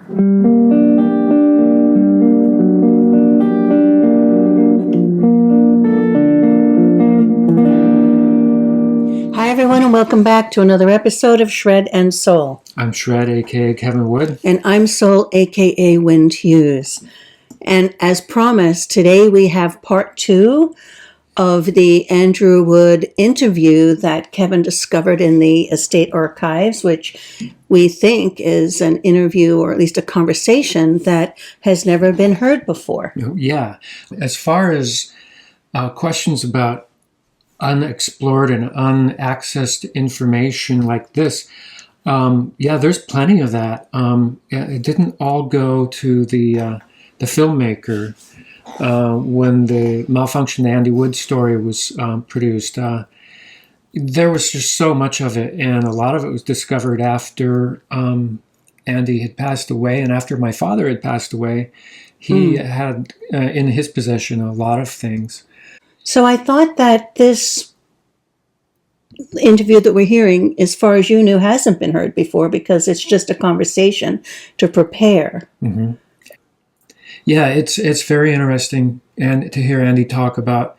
Hi, everyone, and welcome back to another episode of Shred and Soul. I'm Shred, a.k.a. Kevin Wood. And I'm Soul, a.k.a. Wind Hughes. And as promised, today we have part 2 of the Andrew Wood interview that Kevin discovered in the estate archives, which we think is an interview or at least a conversation that has never been heard before. Yeah. As far as questions about unexplored and unaccessed information like this, there's plenty of that. It didn't all go to the filmmaker when the Malfunction the Andy Wood story was produced. There was just so much of it, and a lot of it was discovered after Andy had passed away, and after my father had passed away. He had in his possession a lot of things. So I thought that this interview that we're hearing, as far as you knew, hasn't been heard before because it's just a conversation to prepare. Mm-hmm. Yeah, it's very interesting, and to hear Andy talk about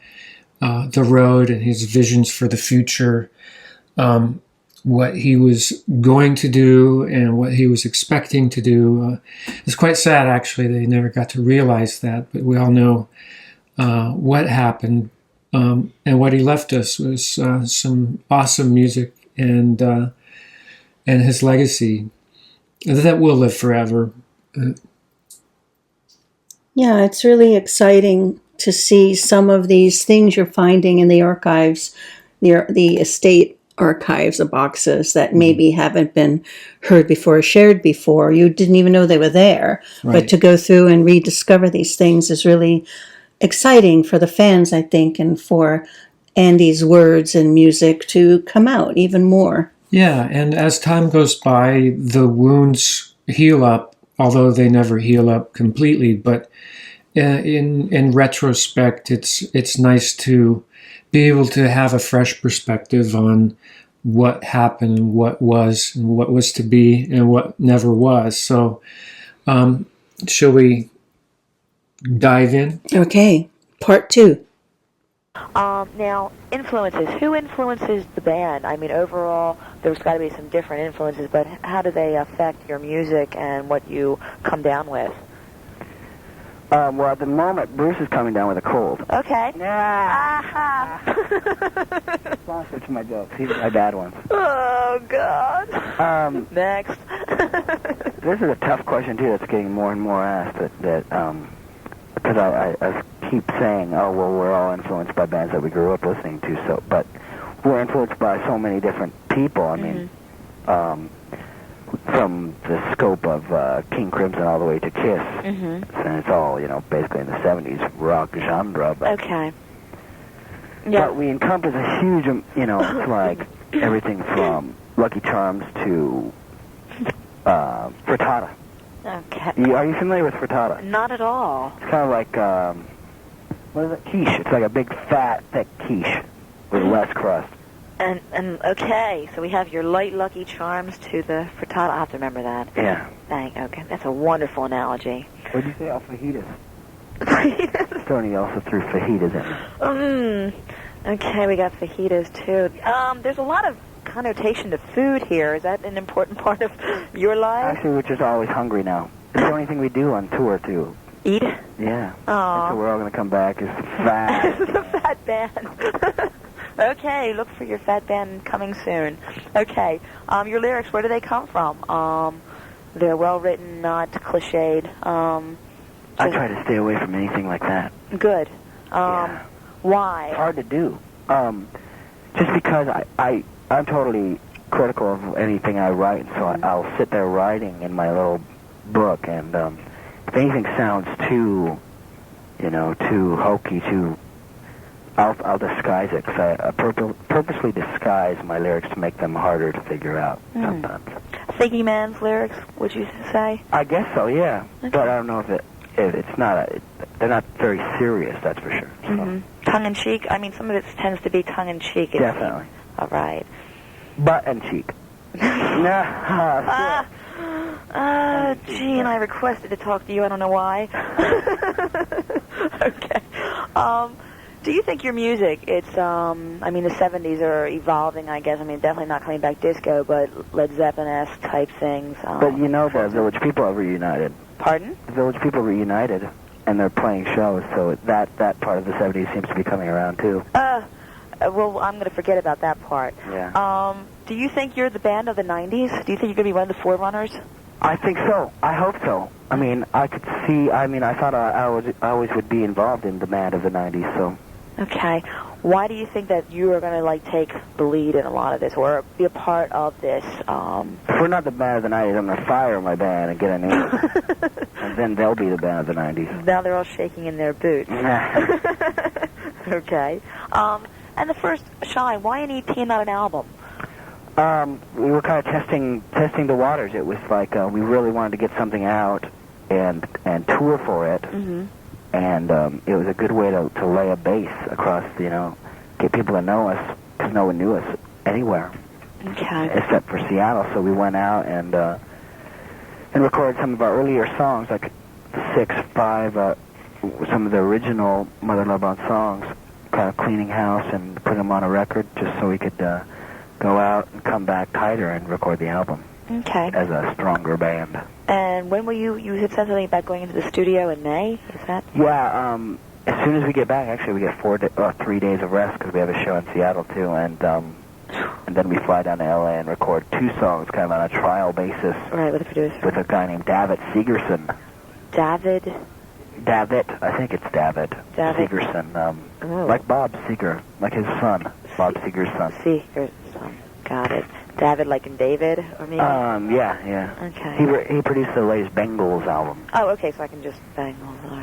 the road and his visions for the future, what he was going to do and what he was expecting to do. It's quite sad, actually, that he never got to realize that, but we all know what happened, and what he left us was some awesome music and his legacy that will live forever. Yeah, it's really exciting to see some of these things you're finding in the archives, the estate archives, the boxes that maybe haven't been heard before or shared before. You didn't even know they were there. Right. But to go through and rediscover these things is really exciting for the fans, I think, and for Andy's words and music to come out even more. Yeah, and as time goes by, the wounds heal up, although they never heal up completely. But in retrospect, it's nice to be able to have a fresh perspective on what happened and what was to be and what never was. So, shall we dive in? Okay, part 2. Now, influences. Who influences the band? I mean, overall, there's got to be some different influences, but how do they affect your music and what you come down with? Well, at the moment, Bruce is coming down with a cold. Okay. Sponsor to my jokes. He's my bad one. Oh, God. Next. This is a tough question, too, that's getting more and more asked, because I keep saying, oh, well, we're all influenced by bands that we grew up listening to, but we're influenced by so many different people. I mean, from the scope of King Crimson all the way to Kiss, and it's all, basically in the 70s rock genre. But, okay. Yeah. But we encompass a huge, it's like everything from Lucky Charms to frittata. Okay. Are you familiar with frittata? Not at all. It's kind of like, what is it? Quiche. It's like a big, fat, thick quiche with less crust. And okay, so we have your light Lucky Charms to the frittata. I'll have to remember that. Yeah. Okay, that's a wonderful analogy. What did you say? Oh, fajitas. Fajitas? Tony also threw fajitas in. Okay, we got fajitas, too. There's a lot of connotation to food here. Is that an important part of your life? Actually, we're just always hungry now. It's the only thing we do on tour, too. Eat? Yeah. Aww. So we're all going to come back as fat. The fat band. Okay, look for your fat band coming soon. Okay, your lyrics, where do they come from? They're well-written, not cliched. I try to stay away from anything like that. Good. Yeah. Why? It's hard to do. Just because I'm totally critical of anything I write, so I'll sit there writing in my little book, and if anything sounds too hokey, I'll disguise it, because I purposely disguise my lyrics to make them harder to figure out sometimes. Thinking Man's lyrics, would you say? I guess so, yeah. Okay. But I don't know if it's not, they're not very serious, that's for sure. So. Tongue-in-cheek? I mean, some of it tends to be tongue-in-cheek. Definitely. All right. Butt and cheek. Gene, I requested to talk to you. I don't know why. Okay. Do you think your music, it's, I mean, the 70s are evolving, I guess. I mean, definitely not coming back disco, but Led Zeppelin-esque type things. But you know, the Village People are reunited. Pardon? The Village People reunited, and they're playing shows, so that part of the 70s seems to be coming around, too. Well, I'm going to forget about that part. Yeah. Do you think you're the band of the 90s? Do you think you're going to be one of the forerunners? I think so. I hope so. I mean, I could see, I mean, I thought I always would be involved in the band of the 90s, so. Okay. Why do you think that you are going to, like, take the lead in a lot of this, or be a part of this? If we're not the band of the 90s, I'm going to fire my band and get a name. And then they'll be the band of the 90s. Now they're all shaking in their boots. Okay. And the first, Shine, why an EP and not an album? We were kind of testing the waters. It was like we really wanted to get something out and tour for it. Mm-hmm. And it was a good way to lay a base across, get people to know us, because no one knew us anywhere. Okay. Except for Seattle. So we went out and recorded some of our earlier songs, like 5, some of the original Mother Love Bone songs, kind of cleaning house and putting them on a record just so we could go out and come back tighter and record the album. Okay. As a stronger band. And when will you had said something about going into the studio in May, is that? Yeah, as soon as we get back, actually we get 3 days of rest because we have a show in Seattle too, and then we fly down to LA and record 2 songs kind of on a trial basis. Right, with a producer. With a guy named David Segerson. David, I think it's David. Segerson, like Bob Seger, like his son, Bob Seger's son. Seger's son, got it. David, like in David, or maybe? Yeah. Okay. He produced the latest Bengals album. Oh, okay, so I can just Bengals, all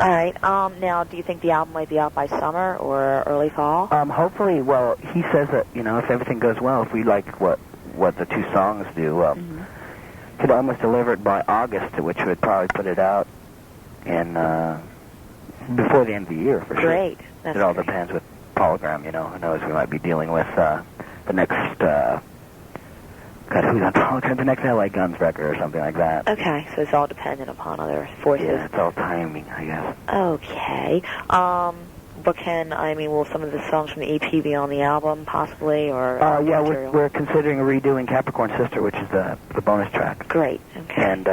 right. Now, do you think the album might be out by summer or early fall? Hopefully, well, he says that, if everything goes well, if we like what the 2 songs do, could almost deliver it by August, which would probably put it out in, before the end of the year, for sure. Great. That's it all great. depends with Polygram, who knows, we might be dealing with, the next, God, who's on Polygram, the next LA Guns record or something like that. Okay, so it's all dependent upon other forces. Yeah, it's all timing, I guess. Okay. But will some of the songs from the EP be on the album, possibly, or? Yeah, material? we're considering redoing Capricorn Sister, which is the bonus track. Great, okay. And,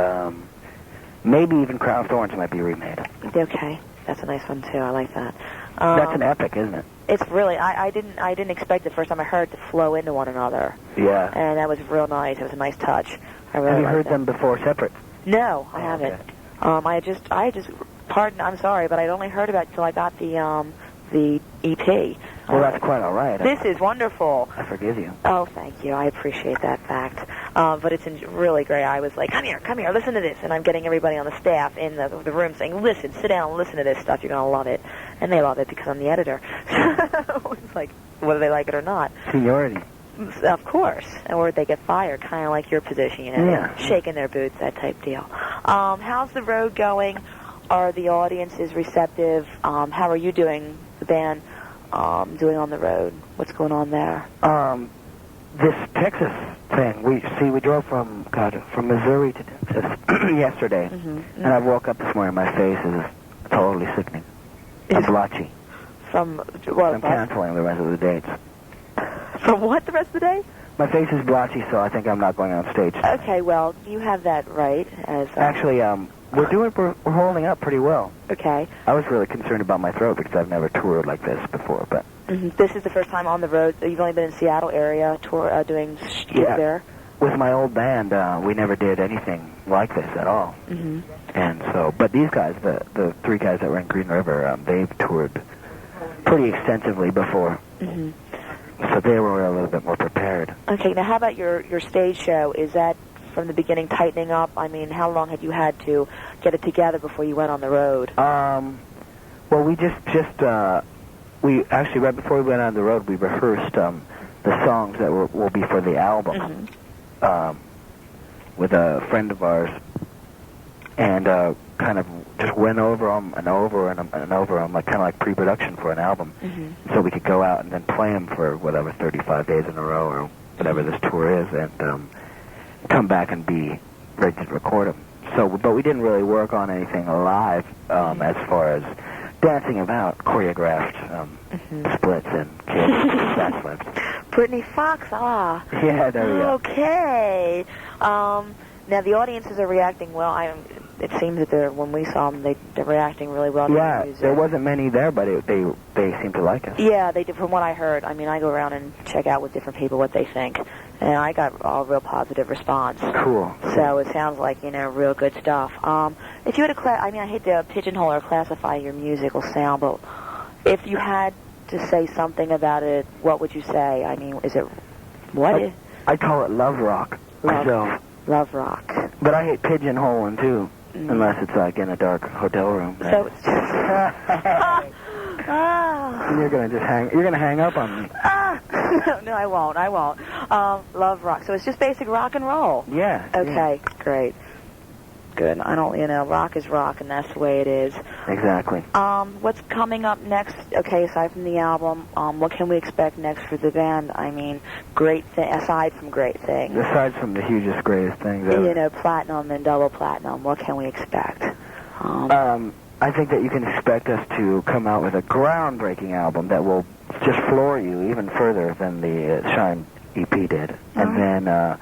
maybe even Crown of Thorns might be remade. Okay, that's a nice one, too. I like that. That's an epic, isn't it? It's really, I didn't expect the first time I heard it to flow into one another. Yeah. And that was real nice. It was a nice touch. I really Have you liked heard that. them before separate? No, I haven't. Okay. I just, pardon, I'm sorry, but I'd only heard about it till I got the EP. Well, that's quite all right. This is wonderful. I forgive you. Oh, thank you. I appreciate that fact. But it's really great. I was like, come here, listen to this. And I'm getting everybody on the staff in the room saying, listen, sit down and listen to this stuff. You're going to love it. And they love it because I'm the editor. It's like, whether they like it or not. Seniority. Of course. Or they get fired, kind of like your position, Yeah. shaking their boots, that type deal. How's the road going? Are the audiences receptive? How are you doing, the band, doing on the road? What's going on there? This Texas thing, we drove from Missouri to Texas yesterday, and I woke up this morning, my face is totally sickening. I'm blotchy. From I'm canceling the rest of the dates. From what the rest of the day? My face is blotchy, so I think I'm not going on stage. Okay, well, you have that right. Actually, we're holding up pretty well. Okay. I was really concerned about my throat because I've never toured like this before, but... This is the first time on the road. You've only been in Seattle area, doing gigs there? With my old band, we never did anything like this at all. Mm-hmm. And so, but these guys, the 3 guys that were in Green River, they've toured pretty extensively before. Mm-hmm. So they were a little bit more prepared. Okay, now how about your stage show? Is that from the beginning tightening up? I mean, how long had you had to get it together before you went on the road? Well, we we actually, right before we went on the road, we rehearsed the songs that will be for the album with a friend of ours, and kind of just went over them and over and over them, like kind of like pre-production for an album, so we could go out and then play them for whatever 35 days in a row or whatever this tour is, and come back and be ready to record them. So, but we didn't really work on anything live as far as dancing about choreographed splits and backflips. Brittany Fox, ah. Yeah, there we go. Okay. Now the audiences are reacting well. It seems that when we saw them, they're reacting really well to the music. There wasn't many there, but they seemed to like us. Yeah, they did. From what I heard, I mean, I go around and check out with different people what they think, and I got a real positive response. Cool. So it sounds like, real good stuff. If you had I hate to pigeonhole or classify your musical sound, but if you had to say something about it, what would you say? I mean, is it what? I call it love rock myself. Love rock. But I hate pigeonholing too, unless it's like in a dark hotel room. So it's just. You're gonna hang up on me. No, I won't. Love rock. So it's just basic rock and roll. Yeah. Okay, great. Good. I don't, rock is rock, and that's the way it is. Exactly. What's coming up next? Okay, aside from the album, what can we expect next for the band? I mean, aside from great things. Aside from the hugest, greatest things ever. Platinum and double platinum. What can we expect? I think that you can expect us to come out with a groundbreaking album that will just floor you even further than the Shine EP did. And then a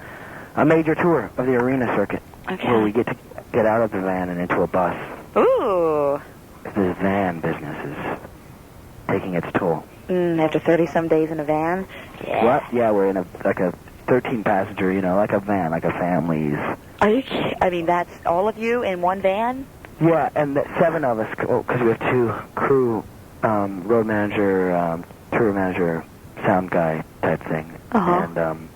major tour of the arena circuit. Okay. Where we get to get out of the van and into a bus. Ooh. This van business is taking its toll. After 30-some days in a van? Yeah. What? Yeah, we're in a 13-passenger, like a van, like a family's. Are you kidding? I mean, that's all of you in one van? Yeah, and 7 of us, because we have 2 crew, road manager, tour manager, sound guy type thing. And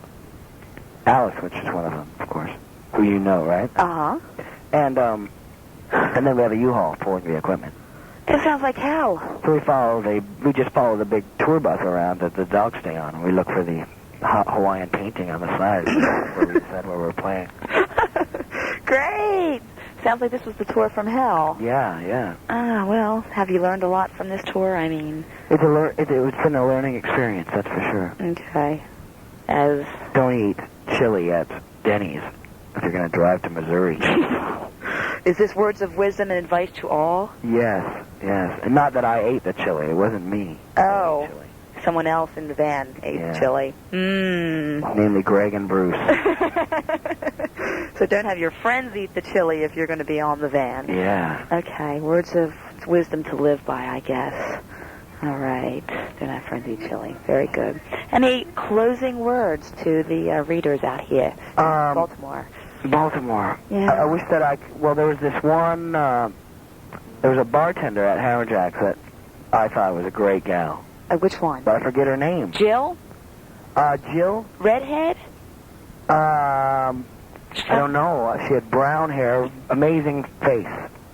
Alice, which is one of them, of course, who you know, right? And then we have a U-Haul pulling the equipment. It sounds like hell. So we just follow the big tour bus around that the dogs stay on, and we look for the Hawaiian painting on the side where we said where we're playing. Great! Sounds like this was the tour from hell. Yeah. Well, have you learned a lot from this tour? I mean... It's been a learning experience, that's for sure. Okay. Don't eat chili at Denny's if you're going to drive to Missouri. Is this words of wisdom and advice to all? Yes. And not that I ate the chili. It wasn't me. Oh. Someone else in the van ate chili. Namely Greg and Bruce. So don't have your friends eat the chili if you're going to be on the van. Yeah. Okay. Words of wisdom to live by, I guess. All right. Don't have friends eat chili. Very good. Any closing words to the readers out here in Baltimore? Yeah. I wish that there was this one, there was a bartender at Hammer Jack's that I thought was a great gal. Which one? But I forget her name. Jill? Jill? Redhead? I don't know. She had brown hair, amazing face.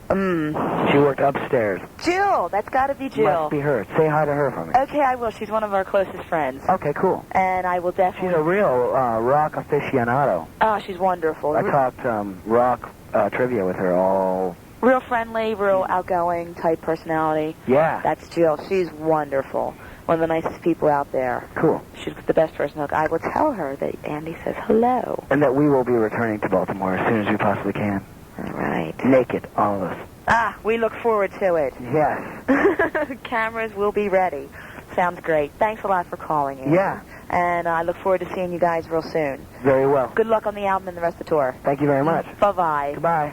She worked upstairs. Jill! That's got to be Jill. Must be her. Say hi to her for me. Okay, I will. She's one of our closest friends. Okay, cool. And I will definitely... She's a real rock aficionado. Oh, she's wonderful. I talked rock trivia with her all... Real friendly, real outgoing type personality. Yeah. That's Jill. She's wonderful. One of the nicest people out there. Cool. She's the best person. I will tell her that Andy says hello. And that we will be returning to Baltimore as soon as we possibly can. All right. Naked, all of us. We look forward to it. Yes. Cameras will be ready. Sounds great. Thanks a lot for calling in. Yeah. And I look forward to seeing you guys real soon. Very well. Good luck on the album and the rest of the tour. Thank you very much. Bye-bye. Goodbye.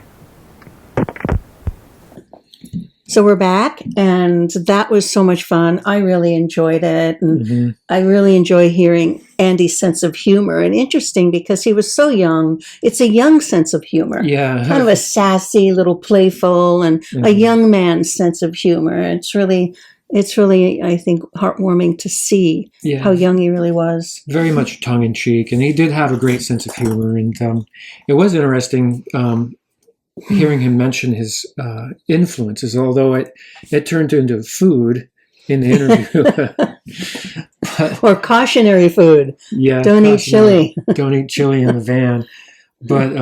So we're back, and that was so much fun. I really enjoyed it, and I really enjoy hearing Andy's sense of humor. And interesting because he was so young. It's a young sense of humor. Yeah. Kind of a sassy, little playful, and a young man's sense of humor. It's really, I think, heartwarming to see how young he really was. Very much tongue-in-cheek, and he did have a great sense of humor. And it was interesting hearing him mention his influences, although it turned into food in the interview. Or cautionary food. Yeah. Don't eat chili. Don't eat chili in the van. But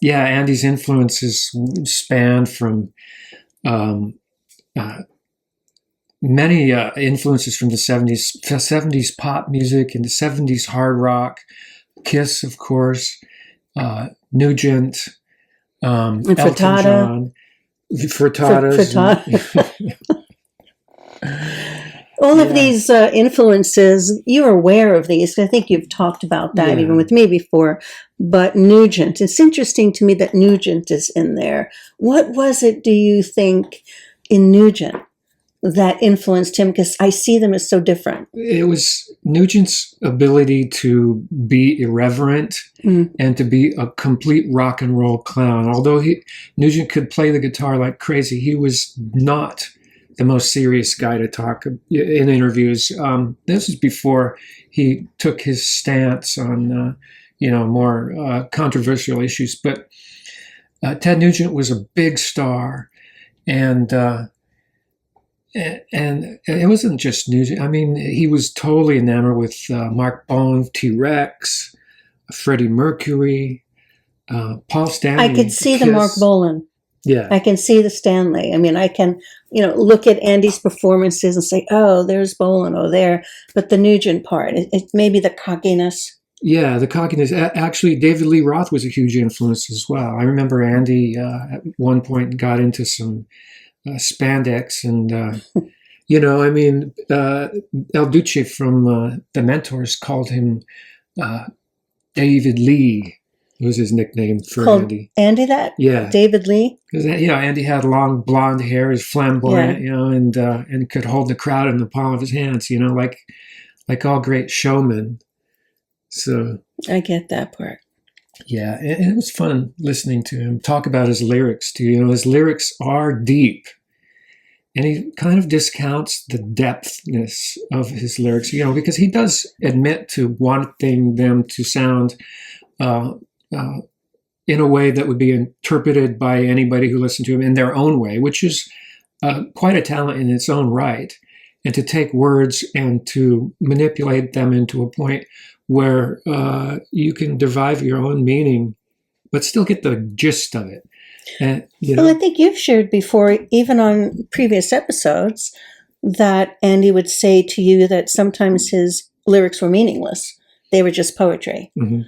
Andy's influences spanned from many influences from the 70s pop music and the 70s hard rock, Kiss, of course, Nugent, And Elton Frittata. John, Frittatas. All of these influences, you're aware of these. I think you've talked about that even with me before. But Nugent, it's interesting to me that Nugent is in there. What was it, do you think, in Nugent that influenced him? Because I see them as so different. It was Nugent's ability to be irreverent and to be a complete rock and roll clown. Although Nugent could play the guitar like crazy, he was not the most serious guy to talk in interviews. This is before he took his stance on, more controversial issues. But Ted Nugent was a big star, and it wasn't just Nugent. I mean, he was totally enamored with Mark Bolan, T-Rex, Freddie Mercury, Paul Stanley. I could see the Kiss. Mark Bolan. Yeah. I can see the Stanley. I mean, I can, look at Andy's performances and say, oh, there's Bolan, oh, there. But the Nugent part, it maybe the cockiness. Yeah, the cockiness. Actually, David Lee Roth was a huge influence as well. I remember Andy at one point got into some spandex and, El Duce from The Mentors called him David Lee. It was his nickname for Called Andy. Andy that? Yeah. David Lee? Because, Andy had long blonde hair, is flamboyant, and could hold the crowd in the palm of his hands, like all great showmen. So I get that part. yeah, and it was fun listening to him talk about his lyrics too. His lyrics are deep, and he kind of discounts the depthness of his lyrics, because he does admit to wanting them to sound in a way that would be interpreted by anybody who listened to him in their own way, which is quite a talent in its own right. And to take words and to manipulate them into a point where you can derive your own meaning, but still get the gist of it. And, Well, I think you've shared before, even on previous episodes, that Andy would say to you that sometimes his lyrics were meaningless. They were just poetry. Mm-hmm.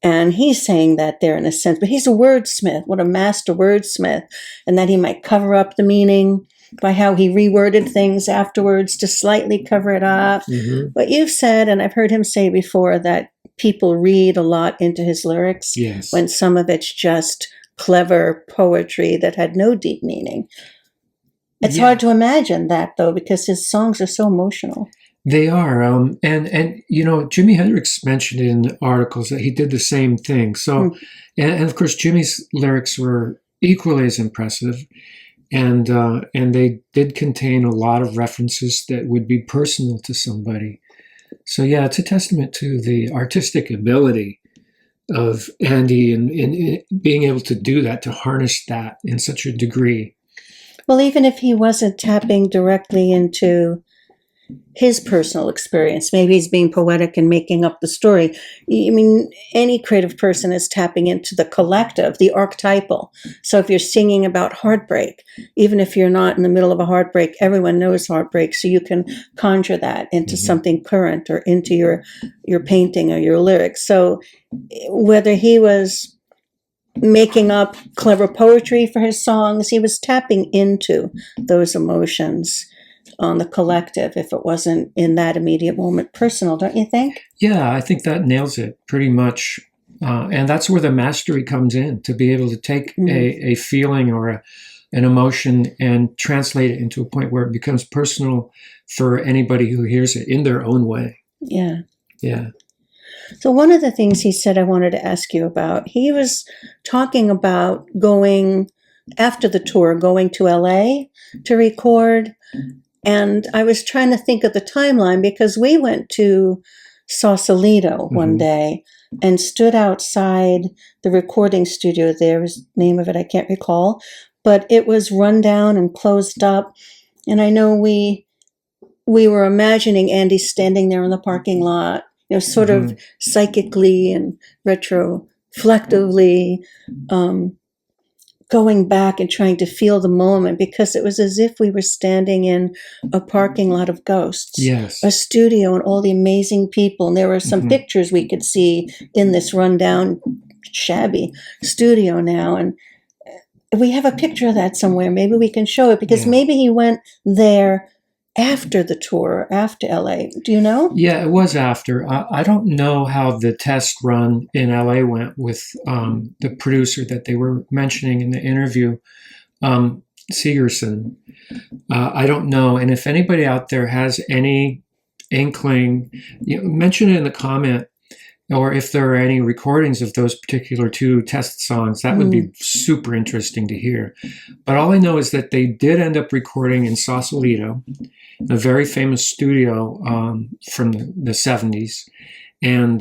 And he's saying that there in a sense, but he's a wordsmith. What a master wordsmith. And that he might cover up the meaning by how he reworded things afterwards to slightly cover it up. Mm-hmm. But you've said, and I've heard him say before, that people read a lot into his lyrics. Yes. When some of it's just clever poetry that had no deep meaning. It's hard to imagine that, though, because his songs are so emotional. They are. And Jimi Hendrix mentioned in articles that he did the same thing. So, and of course, Jimmy's lyrics were equally as impressive. And they did contain a lot of references that would be personal to somebody. So, yeah, it's a testament to the artistic ability of Andy in being able to do that, to harness that in such a degree. Well, even if he wasn't tapping directly into his personal experience, maybe he's being poetic and making up the story. I mean, any creative person is tapping into the collective, the archetypal. So if you're singing about heartbreak, even if you're not in the middle of a heartbreak, everyone knows heartbreak. So you can conjure that into something current or into your painting or your lyrics. So whether he was making up clever poetry for his songs, he was tapping into those emotions on the collective, if it wasn't in that immediate moment personal, don't you think? Yeah, I think that nails it pretty much. And that's where the mastery comes in, to be able to take a feeling or an emotion and translate it into a point where it becomes personal for anybody who hears it in their own way. Yeah. Yeah. So one of the things he said I wanted to ask you about, he was talking about going, after the tour, going to LA to record. And I was trying to think of the timeline, because we went to Sausalito one day and stood outside the recording studio there. The name of it I can't recall, but it was run down and closed up. And I know we were imagining Andy standing there in the parking lot, sort of psychically and retroflectively going back and trying to feel the moment, because it was as if we were standing in a parking lot of ghosts. Yes. A studio and all the amazing people. And there were some pictures we could see in this rundown shabby studio now. And we have a picture of that somewhere. Maybe we can show it, because Yeah. maybe he went there after the tour, after LA. Do you know? Yeah, it was after. I don't know how the test run in LA went with the producer that they were mentioning in the interview, Segerson. I don't know. And if anybody out there has any inkling, mention it in the comment, or if there are any recordings of those particular 2 test songs, that would be super interesting to hear. But all I know is that they did end up recording in Sausalito, a very famous studio from the 70s. And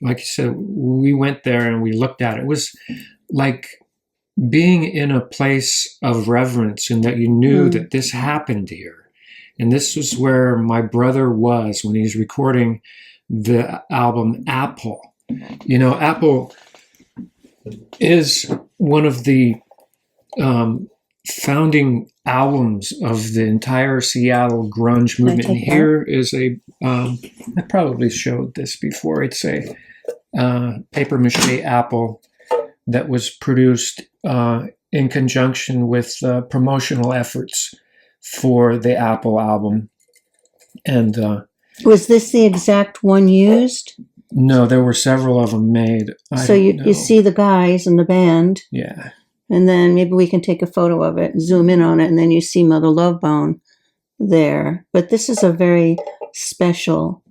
like you said, we went there and we looked at it. It was like being in a place of reverence, and that you knew that this happened here. And this was where my brother was when he was recording the album Apple. Apple is one of the founding albums of the entire Seattle grunge movement. And here is I probably showed this before. It's a paper mache apple that was produced in conjunction with promotional efforts for the Apple album. And was this the exact one used? No, there were several of them made. So you see the guys in the band. Yeah. And then maybe we can take a photo of it and zoom in on it, and then you see Mother Love Bone there. But this is a very special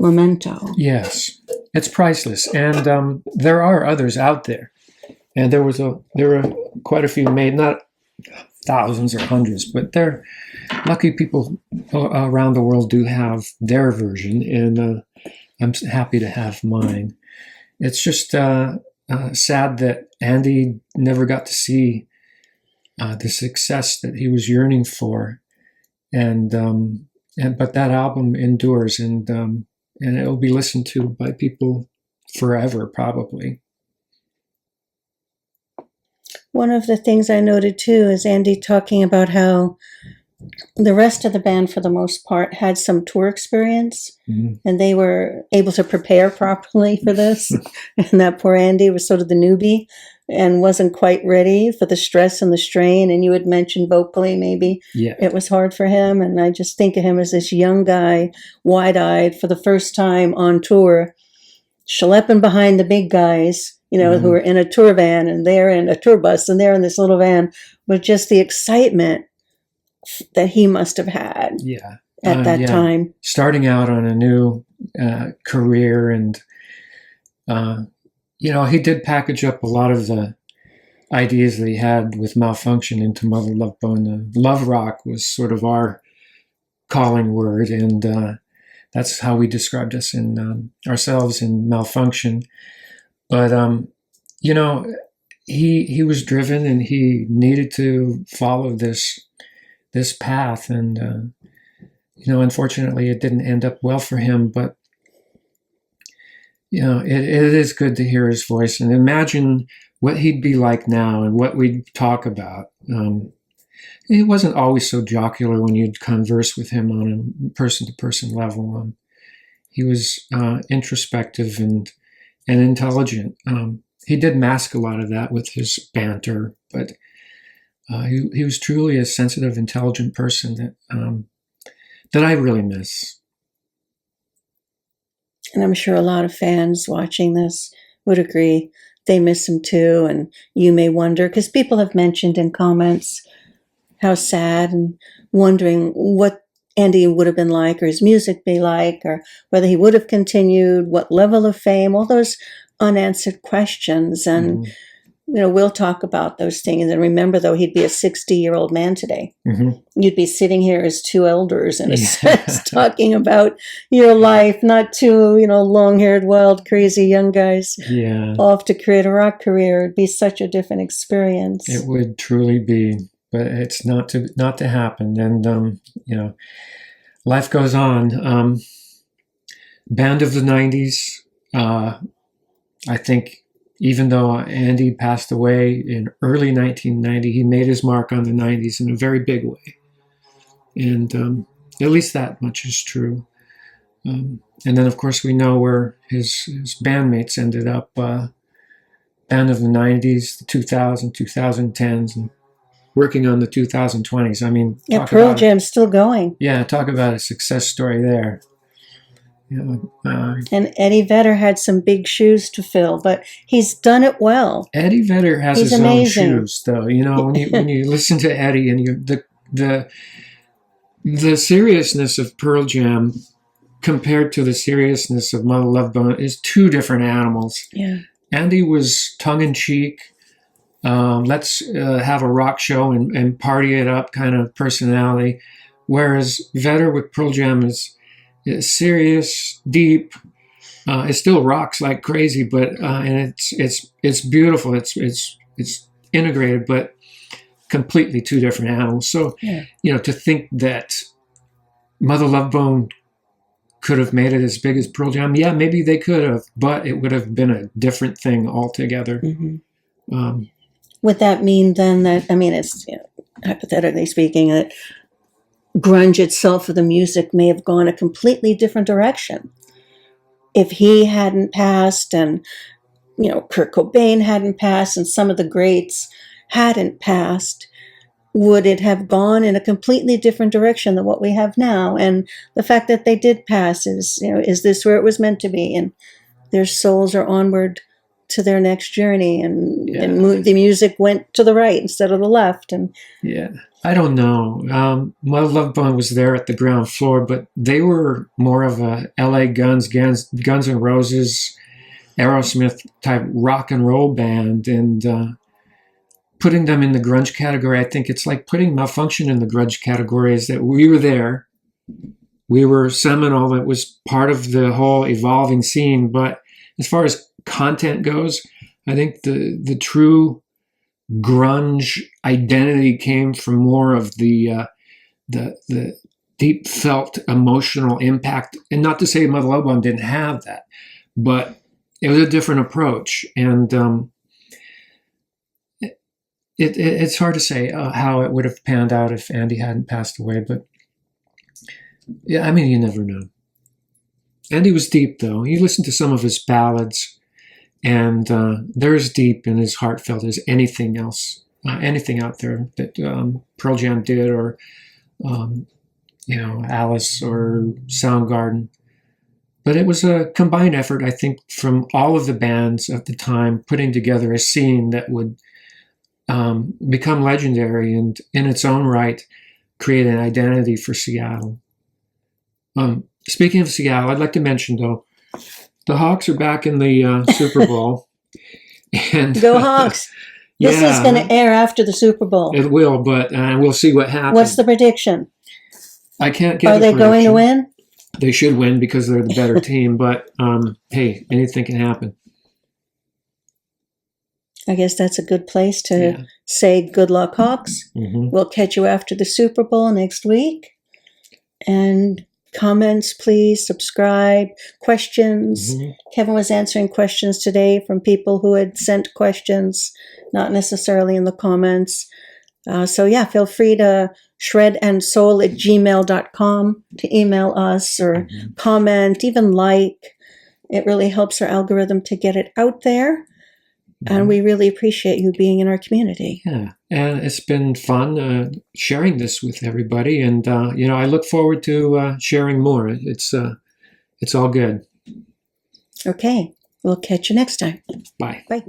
memento. Yes, it's priceless. And there are others out there. And there were quite a few made, not thousands or hundreds, but they're lucky people around the world do have their version, and I'm happy to have mine. It's just sad that Andy never got to see the success that he was yearning for, but that album endures, and it will be listened to by people forever, probably. One of the things I noted too is Andy talking about how the rest of the band, for the most part, had some tour experience, and they were able to prepare properly for this. And that poor Andy was sort of the newbie and wasn't quite ready for the stress and the strain. And you had mentioned vocally, maybe it was hard for him. And I just think of him as this young guy, wide-eyed, for the first time on tour, schlepping behind the big guys, who are in a tour van, and they're in a tour bus, and they're in this little van, with just the excitement that he must have had at that time. Starting out on a new career, and he did package up a lot of the ideas that he had with Malfunction into Mother Love Bone. Love rock was sort of our calling word, and that's how we described us in ourselves in Malfunction. But he was driven, and he needed to follow this path, and unfortunately it didn't end up well for him, but it is good to hear his voice and imagine what he'd be like now and what we'd talk about. He wasn't always so jocular when you'd converse with him on a person-to-person level. He was introspective and intelligent. He did mask a lot of that with his banter, but he was truly a sensitive, intelligent person that I really miss. And I'm sure a lot of fans watching this would agree. They miss him too, and you may wonder, because people have mentioned in comments how sad, and wondering what Andy would have been like, or his music be like, or whether he would have continued, what level of fame, all those unanswered questions. And we'll talk about those things. And remember, though, he'd be a 60-year-old man today. You'd be sitting here as two elders, in a sense, talking about your life, not two, long-haired, wild, crazy young guys off to create a rock career. It'd be such a different experience. It would truly be, but it's not to happen. And life goes on. Band of the 90s. I think even though Andy passed away in early 1990, he made his mark on the 90s in a very big way. And at least that much is true. And then, of course, we know where his bandmates ended up band of the 90s, the 2000s, 2010s, and working on the 2020s. I mean, Yeah, talk Pearl about Jam's still going. yeah, talk about a success story there. And Eddie Vedder had some big shoes to fill, but he's done it well. Eddie Vedder has He's his amazing. own shoes, though. You know, when you listen to Eddie and the seriousness of Pearl Jam compared to the seriousness of Mother Love Bone is two different animals. Yeah. Andy was tongue in cheek. Let's have a rock show and party it up kind of personality, whereas Vedder with Pearl Jam is serious, deep. It still rocks like crazy, but and it's beautiful. It's integrated, but completely two different animals. So you know, to think that Mother Love Bone could have made it as big as Pearl Jam, yeah, maybe they could have, but it would have been a different thing altogether. Mm-hmm. Would that mean then that, I mean, it's hypothetically speaking, that grunge itself or the music may have gone a completely different direction if he hadn't passed and, you know, Kurt Cobain hadn't passed and some of the greats hadn't passed? Would it have gone in a completely different direction than what we have now? And the fact that they did pass is, you know, is this where it was meant to be? And their souls are onward to their next journey, and the music went to the right instead of the left. And yeah, I don't know. Mother Love Bone was there at the ground floor, but they were more of a L.A. Guns N' Roses, Aerosmith type rock and roll band, and putting them in the grunge category, I think it's like putting Malfunction in the grunge category. Is that we were there, we were seminal, that was part of the whole evolving scene, but as far as content goes, I think the true grunge identity came from more of the deep felt emotional impact. And not to say Mother Love Bone didn't have that, but it was a different approach. And it's hard to say how it would have panned out if Andy hadn't passed away. But yeah, I mean, you never know. Andy was deep, though. You listen to some of his ballads, and they're as deep and as heartfelt as anything else, anything out there that Pearl Jam did, or you know, Alice or Soundgarden. But it was a combined effort, I think, from all of the bands at the time, putting together a scene that would become legendary and, in its own right, create an identity for Seattle. Speaking of Seattle, I'd like to mention, though, the Hawks are back in the Super Bowl. And go Hawks! This is going to air after the Super Bowl. It will, but we'll see what happens. What's the prediction? I can't get. Are they going to win? They should win because they're the better team. But hey, anything can happen. I guess that's a good place to say good luck, Hawks. Mm-hmm. We'll catch you after the Super Bowl next week. And comments, please, subscribe, questions. Mm-hmm. Kevin was answering questions today from people who had sent questions, not necessarily in the comments. So yeah, feel free to shredandsoul@gmail.com to email us or comment, even like. It really helps our algorithm to get it out there. And we really appreciate you being in our community. Yeah, and it's been fun sharing this with everybody. And, you know, I look forward to sharing more. It's all good. Okay, we'll catch you next time. Bye. Bye.